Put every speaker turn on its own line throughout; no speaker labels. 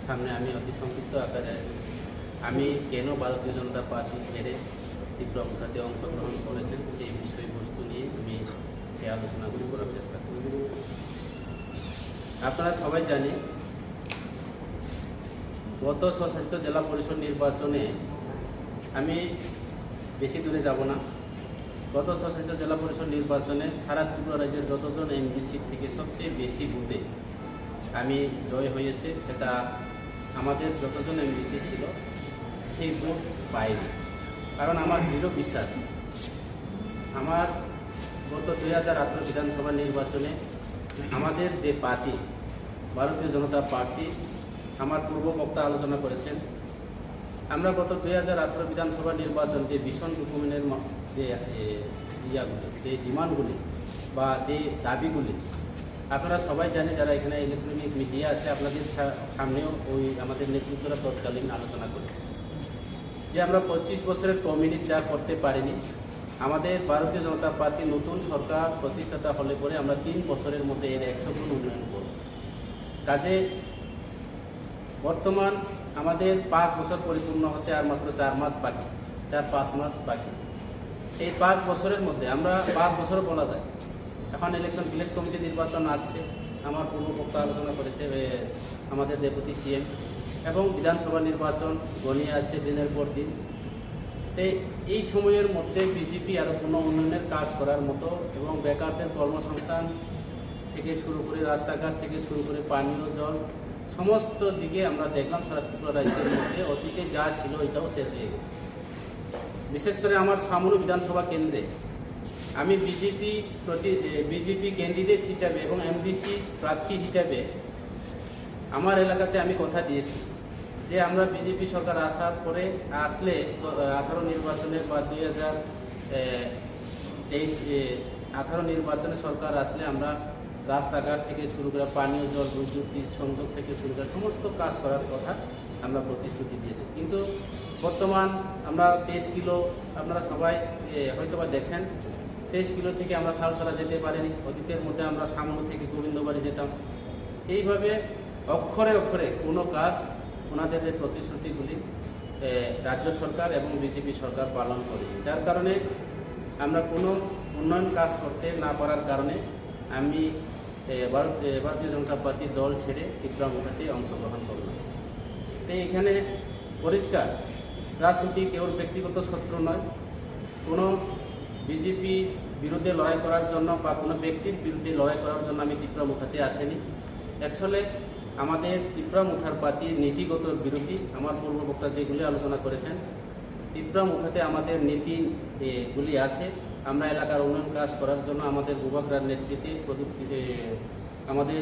সামনে আমি অতি সংক্ষিপ্ত আকারে আমি কেন ভারতীয় জনতা পার্টি ছেড়ে তীব্র মুখাতে অংশগ্রহণ করেছেন সেই বিষয়বস্তু নিয়ে আমি সেই আলোচনাগুলি করার চেষ্টা করছি। আপনারা সবাই জানেন গত স্বশাসিত জেলা পরিষদ নির্বাচনে আমি বেশি দূরে যাব না। গত স্বশাসিত জেলা পরিষদ নির্বাচনে সারা ত্রিপুরা রাজ্যের যতজন এমপি সিট থেকে সবচেয়ে বেশি বুথে আমি জয় হয়েছে, সেটা আমাদের যতজন এমপি সিট ছিল সেই ভোট পাইনি। কারণ আমার দৃঢ় বিশ্বাস, আমার গত 2018 বিধানসভা নির্বাচনে আমাদের যে পার্টি ভারতীয় জনতা পার্টি, আমার পূর্ব বক্তা আলোচনা করেছেন, আমরা গত 2018 বিধানসভা নির্বাচন যে ভিশন ডকুমেন্টের যে ইয়াগুলি, যে ডিমান্ডগুলি বা যে দাবিগুলি আপনারা সবাই জানেন, যারা এখানে ইলেকট্রনিক মিডিয়া আছে আপনাদের সামনেও ওই আমাদের নেতৃত্বরা তৎকালীন আলোচনা করেছে যে আমরা 25 বছরের কমিউনিটি যা করতে পারিনি, আমাদের ভারতীয় জনতা পার্টি নতুন সরকার প্রতিষ্ঠাতা হলে পরে আমরা 3 বছরের মধ্যে এর 100 গুণ উন্নয়ন করব। কাজে বর্তমান আমাদের 5 বছর পরিপূর্ণ হতে আর মাত্র 4 মাস বাকি, 4-5 মাস বাকি। এই 5 বছরের মধ্যে আমরা 5 বছরও বলা যায়, এখন ইলেকশন ভিলেজ কমিটি নির্বাচন আসছে, আমার পূর্ব বক্তা আলোচনা করেছে আমাদের ডেপুটি সিএম, এবং বিধানসভা নির্বাচন গনিয়ে আছে দিনের পর দিন। তো এই সময়ের মধ্যে বিজেপি আরও কোনো উন্নয়নের কাজ করার মতো এবং বেকারদের কর্মসংস্থান থেকে শুরু করে রাস্তাঘাট থেকে শুরু করে পানীয় জল সমস্ত দিকে আমরা দেখলাম সারা ত্রিপুরা রাজ্যের মধ্যে অতীতে যা ছিল এটাও শেষ হয়ে গেছে। বিশেষ করে আমার সামনে বিধানসভা কেন্দ্রে আমি বিজেপি ক্যান্ডিডেট হিসাবে এবং এমডিসি প্রার্থী হিসাবে আমার এলাকাতে আমি কথা দিয়েছি যে আমরা বিজেপি সরকার আসলে 18 নির্বাচনের বা 2018 নির্বাচনে সরকার আসলে আমরা রাস্তাঘাট থেকে শুরু করে পানীয় জল, বৈদ্যুতিক সংযোগ থেকে শুরু করে সমস্ত কাজ করার কথা আমরা প্রতিশ্রুতি দিয়েছি। কিন্তু বর্তমান আমরা 23 কিলো, আপনারা সবাই হয়তোবা দেখছেন, 23 কিলো থেকে আমরা থালসরা যেতে পারিনি। অতীতের মধ্যে আমরা সামনে থেকে গোবিন্দবাড়ি যেতাম। এইভাবে অক্ষরে অক্ষরে কোনো কাজ ওনাদের যে প্রতিশ্রুতিগুলি রাজ্য সরকার এবং বিজেপি সরকার পালন করেছে, যার কারণে আমরা কোনো উন্নয়ন কাজ করতে না পারার কারণে আমি ভারতীয় জনতা পার্টি দল ছেড়ে ত্রিপুরা মুখাতে অংশগ্রহণ করলাম। তো এখানে পরিষ্কার রাজনীতি কেবল ব্যক্তিগত শত্রু নয়, কোনো বিজেপি বিরুদ্ধে লড়াই করার জন্য বা কোনো ব্যক্তির বিরুদ্ধে লড়াই করার জন্য আমি ত্রিপুরা মুখাতে আসেনি। অ্যাকচুয়ালি আমাদের ত্রিপুরা মুখার পার্টি নীতিগত বিরোধী। আমার পূর্ব বক্তা যেগুলি আলোচনা করেছেন, ত্রিপুরা মুখাতে আমাদের নীতিগুলি আছে। আমরা এলাকার উন্নয়ন কাজ করার জন্য আমাদের বুবাগ্রার নেতৃত্বে, আমাদের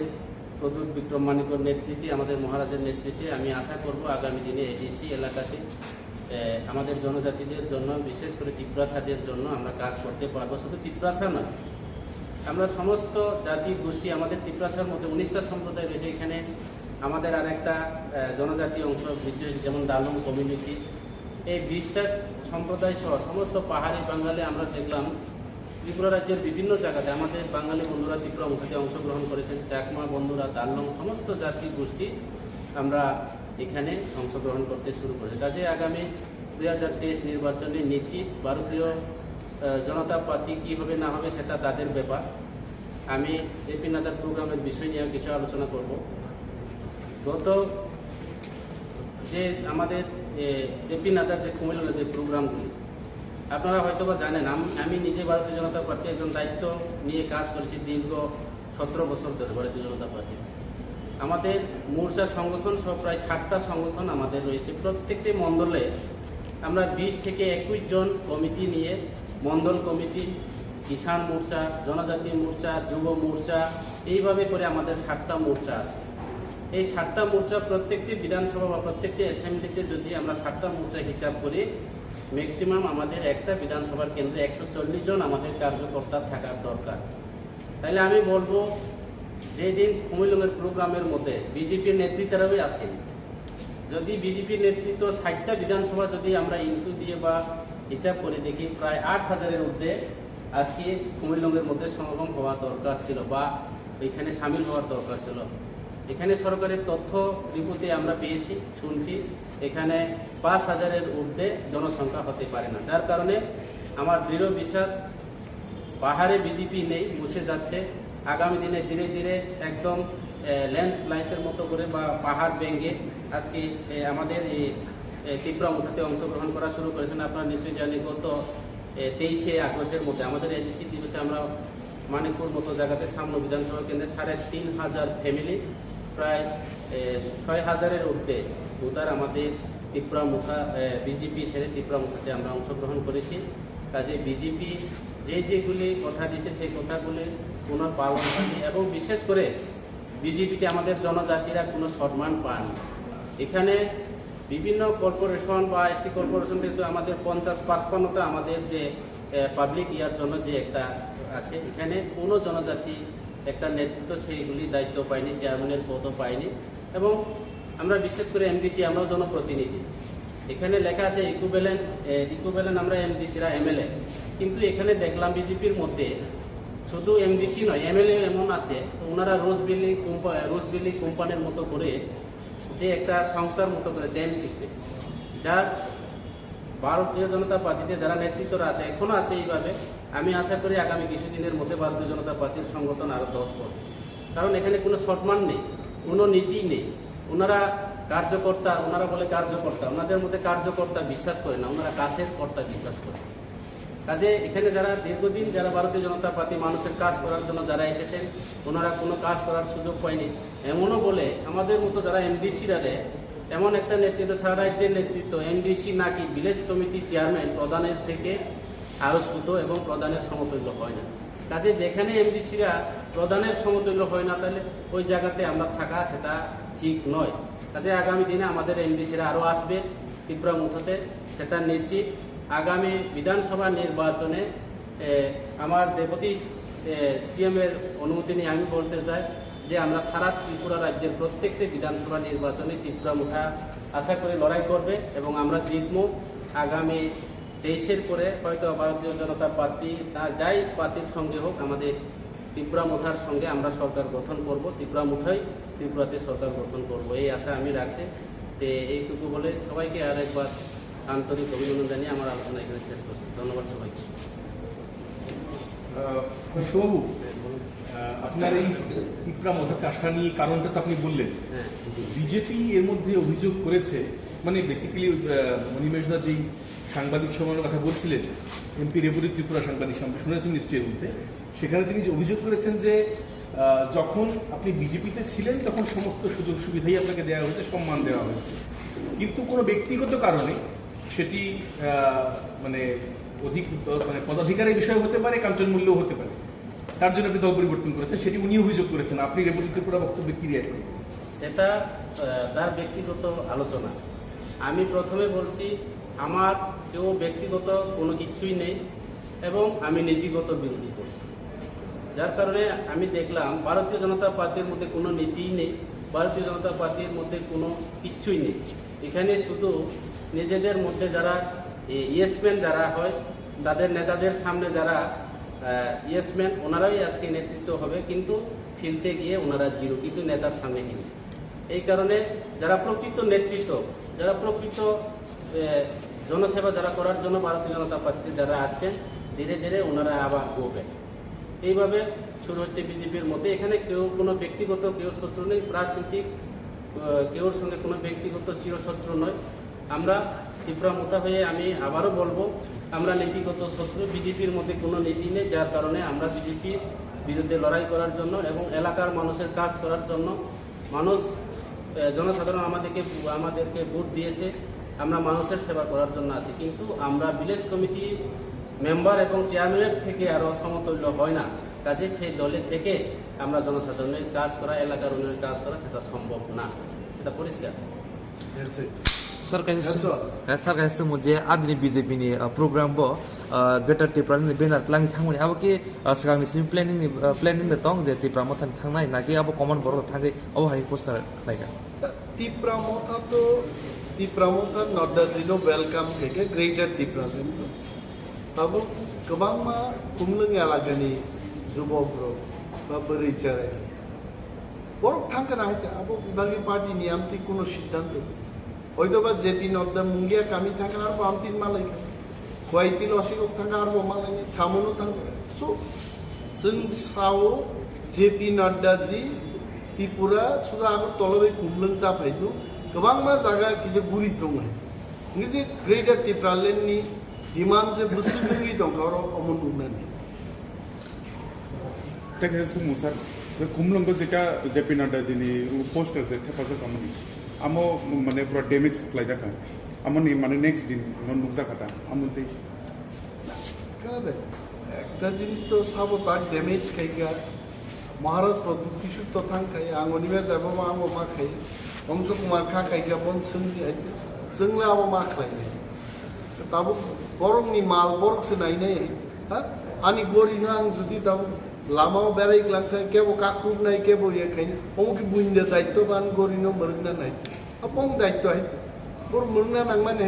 প্রদ্যুৎ বিক্রম মানিকর নেতৃত্বে, আমাদের মহারাজের নেতৃত্বে আমি আশা করব আগামী দিনে এডিসি এলাকাতে আমাদের জনজাতিদের জন্য, বিশেষ করে তিপ্রাসাদের জন্য আমরা কাজ করতে পারবো। শুধু তিপ্রাসা নয়, আমরা সমস্ত জাতি গোষ্ঠী, আমাদের তিপ্রাসার মধ্যে 19টা সম্প্রদায় রয়েছে। এখানে আমাদের আর একটা জনজাতি অংশ যেমন ডালং কমিউনিটি, এই 20টা সম্প্রদায় সহ সমস্ত পাহাড়ি বাঙালি আমরা দেখলাম ত্রিপুরা রাজ্যের বিভিন্ন জায়গাতে আমাদের বাঙালি বন্ধুরা ত্রিপুরা মুখাতে অংশগ্রহণ করেছেন। চাকমা বন্ধুরা, ডালং, সমস্ত জাতি গোষ্ঠী আমরা এখানে অংশগ্রহণ করতে শুরু করেছি। কাজে আগামী 2023 নির্বাচনে নিশ্চিত ভারতীয় জনতা পার্টি কী হবে না হবে সেটা তাদের ব্যাপার। আমি জেপি নাড্ডার প্রোগ্রামের বিষয় নিয়ে কিছু আলোচনা করব। গত যে আমাদের জেপি নাড্ডার যে কুমিল্লার যে প্রোগ্রামগুলি আপনারা হয়তোবা জানেন, আমি নিজে ভারতীয় জনতা পার্টি একজন দায়িত্ব নিয়ে কাজ করেছি দীর্ঘ 17 বছর ধরে ভারতীয় জনতা পার্টি। আমাদের মোর্চা সংগঠন সব প্রায় 60টা সংগঠন আমাদের রয়েছে। প্রত্যেকটি মণ্ডলে আমরা 20 থেকে 21 জন কমিটি নিয়ে, মণ্ডল কমিটি, কিষাণ মোর্চা, জনজাতি মোর্চা, যুব মোর্চা, এইভাবে করে আমাদের 7টা মোর্চা আছে। এই 7টা মোর্চা প্রত্যেকটি বিধানসভা বা প্রত্যেকটি অ্যাসেম্বলিতে যদি আমরা 7টা মোর্চা হিসাব করি, ম্যাক্সিমাম আমাদের একটা বিধানসভার কেন্দ্রে 140 জন আমাদের কার্যকর্তা থাকার দরকার। তাইলে আমি বলবো, যেদিন কুমিল্লার প্রোগ্রামের মধ্যে বিজেপির নেতৃত্বেরাও আসেন, যদি বিজেপির নেতৃত্ব 60টা বিধানসভা যদি আমরা ইনটু দিয়ে বা হিসাব করে দেখি, প্রায় 8000-এর ঊর্ধ্বে আজকে কুমিল্লার মধ্যে সমাগম হওয়া দরকার ছিল বা ওইখানে সামিল হওয়ার দরকার ছিল। এখানে সরকারের তথ্য রিপোর্টে আমরা পেয়েছি, শুনছি এখানে 5,000-এর ঊর্ধ্বে জনসংখ্যা হতে পারে না। যার কারণে আমার দৃঢ় বিশ্বাস পাহাড়ে বিজেপি নেই, মুছে যাচ্ছে। আগামী দিনে ধীরে ধীরে একদম ল্যান্ডস্লাইডের মতো করে বা পাহাড় ভেঙে আজকে আমাদের এই তীব্রামুঠাতে অংশগ্রহণ করা শুরু করেছেন। আপনারা নিশ্চয়ই জানেন গত 23শে আগস্টের মধ্যে আমাদের এজিসি দিবসে আমরা মানিকপুর মতো জায়গাতে সামনে বিধানসভা কেন্দ্রে 3,500 ফ্যামিলি প্রায় 6,000-এর ঊর্ধ্বে ভোটার আমাদের তীব্রামুঠা বিজেপি ছেড়ে তীব্রামুঠাতে আমরা অংশগ্রহণ করেছি। কাজে বিজেপি যেগুলি কথা দিয়েছে সেই কথাগুলি কোনো পালন হয়নি এবং বিশেষ করে বিজেপিতে আমাদের জনজাতিরা কোনো সম্মান পান। এখানে বিভিন্ন কর্পোরেশন বা এসটি কর্পোরেশন থেকে আমাদের 50-55টা আমাদের যে পাবলিক ইয়ার জন্য যে একটা আছে, এখানে কোনো জনজাতি একটা নেতৃত্ব সেইগুলি দায়িত্ব পায়নি, চেয়ারম্যানের পদও পায়নি। এবং আমরা বিশেষ করে এমডিসি আমরাও জনপ্রতিনিধি, এখানে লেখা আছে ইকুইভ্যালেন্ট আমরা এমডিসিরা এমএলএ, কিন্তু এখানে দেখলাম বিজেপির মধ্যে শুধু এমডিসি নয় এমএলএ এমন আছে, ওনারা রোজবেলি কোম্পানির মতো করে যে একটা সংস্থার মতো করে চেইন সিস্টেম, যার ভারতীয় জনতা পার্টিতে যারা নেতৃত্বরা আছে এখনো আছে এইভাবে। আমি আশা করি আগামী কিছুদিনের মধ্যে ভারতীয় জনতা পার্টির সংগঠন আরো 10 করবে, কারণ এখানে কোনো সম্মান নেই, কোনো নীতি নেই। ওনারা কার্যকর্তা, ওনারা বলে কার্যকর্তা, ওনাদের মধ্যে কার্যকর্তা বিশ্বাস করে না, ওনারা কাছের কর্তা বিশ্বাস করে। কাজে এখানে যারা দীর্ঘদিন যারা ভারতীয় জনতা পার্টি মানুষের কাজ করার জন্য যারা এসেছেন, ওনারা কোনো কাজ করার সুযোগ পায়নি। এমনও বলে আমাদের মতো যারা এমডিসিরা এমন একটা নেতৃত্ব, সারা রাজ্যের নেতৃত্ব, এমডিসি নাকি ভিলেজ কমিটি চেয়ারম্যান প্রধানের থেকে আরো ছোট এবং প্রধানের সমতুল্য হয় না। কাজে যেখানে এমডিসিরা প্রধানের সমতুল্য হয় না, তাহলে ওই জায়গাতে আমরা থাকা সেটা ঠিক নয়। কাজে আগামী দিনে আমাদের এমডিসিরা আরো আসবে তীব্রামুঠাতে, সেটা নিশ্চিত। আগামী বিধানসভা নির্বাচনে আমার ডেপুটি সিএম এর অনুমতি নিয়ে আমি বলতে চাই যে আমরা সারা ত্রিপুরা রাজ্যের প্রত্যেকটি বিধানসভা নির্বাচনে তীব্রামুঠা আশা করে লড়াই করবে এবং আমরা জিতবো। আগামী 23-এর পরে হয়তো ভারতীয় জনতা পার্টি যাই পার্টির সঙ্গে হোক, আমাদের তীব্রামুঠার সঙ্গে আমরা সরকার গঠন করব, তীব্রামুঠাই ত্রিপুরাতে সরকার গঠন করব, এই আশা আমি রাখছি। এইটুকু বলে সবাইকে আর একবার আন্তরিক অভিনন্দন জানিয়ে আমার আলোচনা এখানে শেষ করছি। ধন্যবাদ সবাইকে।
শোভু, আপনার এই তীব্রামুঠাকে আসা নিয়ে কারণটা তো আপনি বললেন। বিজেপি এর মধ্যে অভিযোগ করেছে, মানে বেসিক্যালি মণিমেশদা যেই সাংবাদিক সম্মেলনের কথা বলছিলেন, এমপি রেপুরি ত্রিপুরা সাংবাদিক সম্মেলন শুনেছেন নিশ্চয়ই মধ্যে, সেখানে তিনি অভিযোগ করেছেন যে যখন আপনি বিজেপিতে ছিলেন তখন সমস্ত সুযোগ সুবিধাই আপনাকে দেওয়া হয়েছে, সম্মান দেওয়া হয়েছে, কিন্তু কোনো ব্যক্তিগত কারণে সেটি মানে পদাধিকারের বিষয় হতে পারে, কাঞ্চন মূল্যও হতে পারে, তার জন্য আপনি দল পরিবর্তন করেছেন, সেটি উনি অভিযোগ করেছেন। আপনি রেপুরি ত্রিপুরা বক্তব্যে কি রিয়াক্ট করবেন?
সেটা তার ব্যক্তিগত আলোচনা। আমি প্রথমে বলছি আমার কেউ ব্যক্তিগত কোনো কিছুই নেই এবং আমি নীতিগত বিরোধী করছি। যার কারণে আমি দেখলাম ভারতীয় জনতা পার্টির মধ্যে কোনো নীতিই নেই, ভারতীয় জনতা পার্টির মধ্যে কোনো কিছুই নেই। এখানে শুধু নিজেদের মধ্যে যারা ইয়েসম্যান যারা হয়, তাদের নেতাদের সামনে যারা ইয়েসম্যান, ওনারাই আজকে নেতৃত্ব হবে, কিন্তু ফিলতে গিয়ে ওনারা জিরো, কিন্তু নেতার সামনে হিন্দু। এই কারণে যারা প্রকৃত নেতৃত্ব, যারা প্রকৃত জনসেবা যারা করার জন্য ভারতীয় জনতা পার্টিতে যারা আছেন, ধীরে ধীরে ওনারা আবার গোবে। এইভাবে শুরু হচ্ছে বিজেপির মধ্যে। এখানে কেউ কোনো ব্যক্তিগত কেউ শত্রু নেই, রাজনীতিক কেউর সঙ্গে কোনো ব্যক্তিগত চিরশত্রু নয়। আমরা তীব্রামুঠা হয়ে আমি আবারও বলবো, আমরা নীতিগত শত্রু, বিজেপির মধ্যে কোনো নীতি নেই। যার কারণে আমরা বিজেপির বিরুদ্ধে লড়াই করার জন্য এবং এলাকার মানুষের কাজ করার জন্য, মানুষ জনসাধারণ আমাদেরকে ভোট দিয়েছে, আমরা মানুষের সেবা করার জন্য আছি, কিন্তু আমরা ভিলেজ কমিটি মেম্বার এবং চেয়ারম্যানের থেকে আরো সমতুল্য হয় না। কাজে সেই দলে থেকে আমরা জনসাধারণের কাজ করা, এলাকার উন্নয়নের কাজ করা সেটা সম্ভব না, এটা পরিষ্কার।
Sir, kasi semua adni BJP ni program bo Greater Tripura ni benar planning thangmani abo ki sekarang ni planning ni tong je তীব্রামুঠা thangnai naki abo common borok thangai abo hai poster naika
তীব্রামুঠা nodda jino welcome ke Greater Tripura abo kebang ma kumleng alagani jubobro ba beri cerai বরং থাকা না হয়েছে আবো বিভাগীয় party নিয়ে আমি কোনো সিদ্ধান্ত হয়তো বা জেপি নদ্দা মুঙ্গিয়া কামি থাকা আর আমতিন মালাই খোয়াইতিল অসিকক থাকা আর মালাই ছামনো থাকা সো जों साव जेपि नड्डाजी त्रिपुरा सुधा आगर तलबे खुमलंग दा फाइदु गोबां मा जागा किजे गुरि दं निजे ग्रेटर त्रिपुरालेण्ड नि डिमान्ड जे बुसुलुंगि दं गारो अमन उन्ननि
तेखे सुमुसार खुमलंग जेका जेपि नड्डाजी नि पोस्टर जे थेपाजो कामनि आमो माने पुरा डैमेज फ्लाइ जाका आमनि माने नेक्स्ट दिन न नुकजा खाता आमते
कादे একটা জিনিস তো সাবতা ড্যামেজ খাইগা মহারাজ প্রদু কিছু তো থাং খাই আঙ্গনিবে যাব মা আমো মা খাই অংশ কুমার খা খাইগা বন সঙ্গি আইতে जोंला আমো মা খাই তাবো বরংনি মাল বরক সে নাই নাই হ্যাঁ আনি গরি না আং যদি দাও লামাও বেরাই গ্লাংথাই কেবো কাকুব নাই কেবো ইয়ে খাই অমুকি বুইন্দে দায়িত্ববান গরি ন মরগনা নাই আপং দায়িত্ব আই বর মরগনা নাং মানে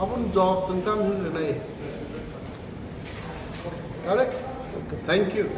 আপন জব সন্তান হুন নাই Correct? Thank you.